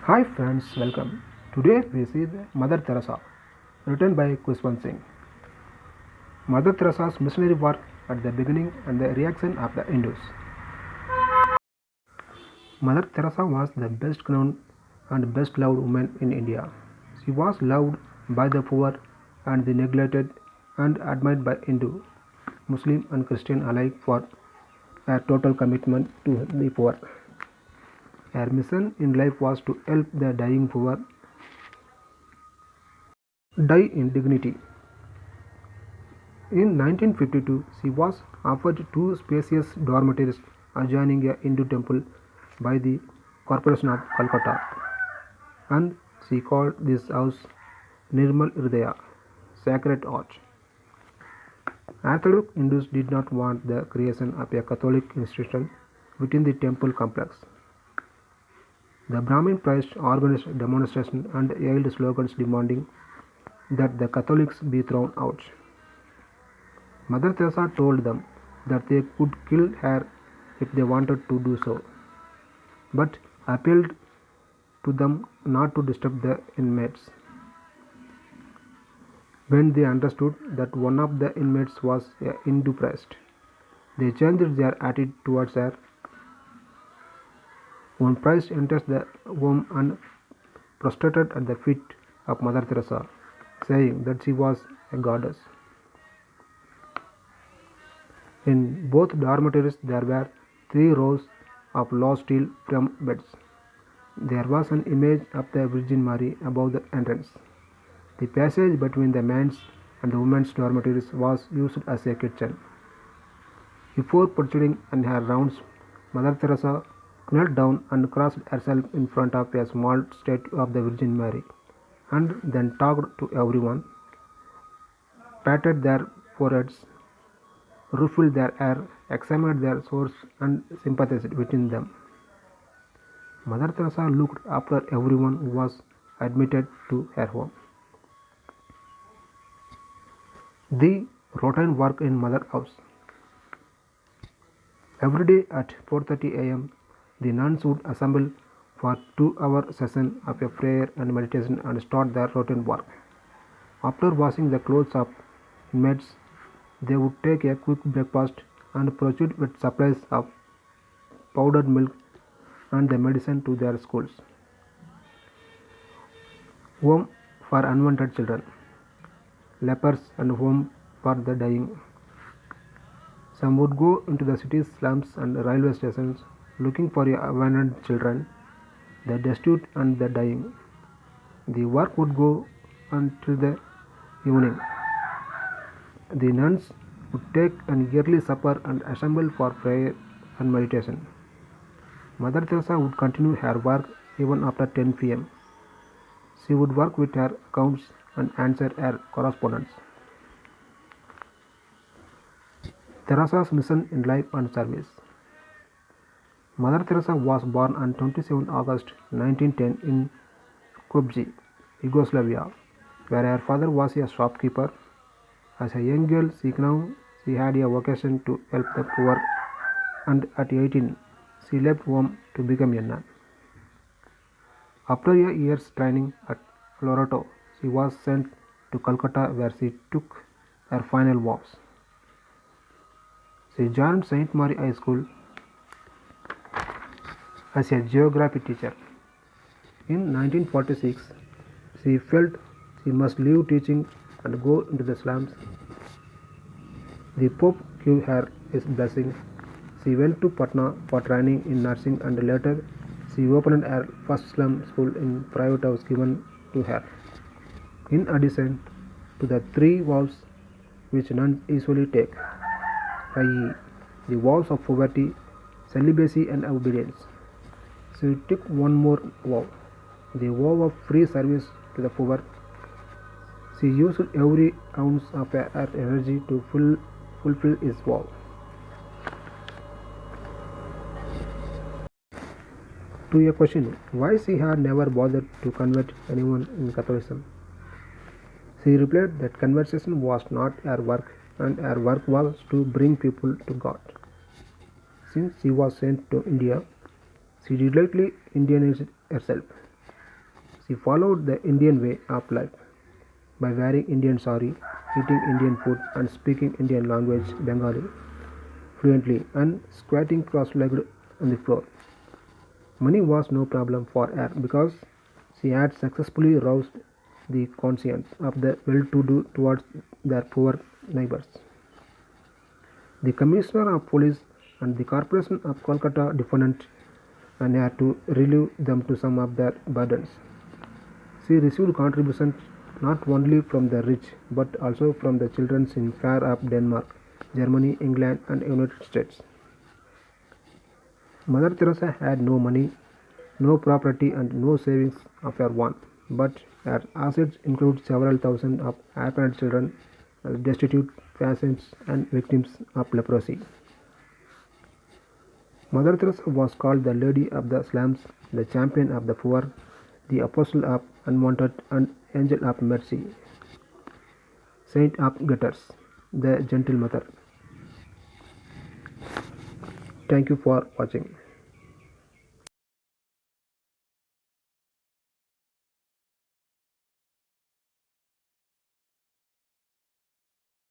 Hi friends, welcome. Today we see Mother Teresa, written by Kushwant Singh. Mother Teresa's missionary work at the beginning and the reaction of the Hindus. Mother Teresa was the best known and best loved woman in India. She was loved by the poor and the neglected and admired by Hindu, Muslim and Christian alike for her total commitment to the poor. Her mission in life was to help the dying poor die in dignity. In 1952, she was offered two spacious dormitories adjoining a Hindu temple by the Corporation of Calcutta, and she called this house Nirmal Hridaya, Sacred Heart. Orthodox Hindus did not want the creation of a Catholic institution within the temple complex. The Brahmin priests organized demonstrations and yelled slogans demanding that the Catholics be thrown out. Mother Teresa told them that they could kill her if they wanted to do so, but appealed to them not to disturb the inmates. When they understood that one of the inmates was a Hindu priest, they changed their attitude towards her. One priest enters the home and prostrated at the feet of Mother Teresa, saying that she was a goddess. In both dormitories there were 3 rows of low steel frame beds. There was an image of the Virgin Mary above the entrance. The passage between the men's and the women's dormitories was used as a kitchen. Before proceeding on her rounds, Mother Teresa knelt down and crossed herself in front of a small statue of the Virgin Mary, and then talked to everyone, patted their foreheads, ruffled their hair, examined their sores, and sympathized with them. Mother Teresa looked after everyone who was admitted to her home. The routine work in Mother House. Every day at 4:30 a.m., the nuns would assemble for 2-hour session of a prayer and meditation and start their routine work. After washing the clothes of inmates, they would take a quick breakfast and proceed with supplies of powdered milk and the medicine to their schools. Home for unwanted children, lepers, and home for the dying. Some would go into the city's slums and railway stations looking for abandoned children, the destitute, and the dying. The work would go until the evening. The nuns would take an yearly supper and assemble for prayer and meditation. Mother Teresa would continue her work even after 10 p.m. She would work with her accounts and answer her correspondence. Teresa's mission in life and service. Mother Teresa was born on 27 August 1910 in Skopje, Yugoslavia, where her father was a shopkeeper. As a young girl, she had a vocation to help the poor, and at 18, she left home to become a nun. After a year's training at Loreto, she was sent to Calcutta, where she took her final vows. She joined St. Mary High School as a geography teacher. In 1946, she felt she must leave teaching and go into the slums. The Pope gave her his blessing. She went to Patna for training in nursing, and later she opened her first slum school in private house given to her. In addition to the 3 vows which nuns usually take, i.e., the vows of poverty, celibacy, and obedience, she took one more vow, the vow of free service to the poor. She used every ounce of her energy to fulfill his vow. To a question why she had never bothered to convert anyone in Catholicism, she replied that conversion was not her work, and her work was to bring people to God. Since she was sent to India, she directly Indianized herself. She followed the Indian way of life by wearing Indian sari, eating Indian food, and speaking Indian language Bengali fluently and squatting cross-legged on the floor. Money was no problem for her because she had successfully roused the conscience of the well-to-do towards their poor neighbors. The Commissioner of Police and the Corporation of Kolkata defended and had to relieve them to some of their burdens. She received contributions not only from the rich but also from the children in far off Denmark, Germany, England, and United States. Mother Teresa had no money, no property, and no savings of her own, but her assets include several thousand of orphaned children, destitute patients, and victims of leprosy. Mother Teresa was called the Lady of the Slums, the Champion of the Poor, the Apostle of Unwanted, and Angel of Mercy, Saint of Gutters, the Gentle Mother. Thank you for watching.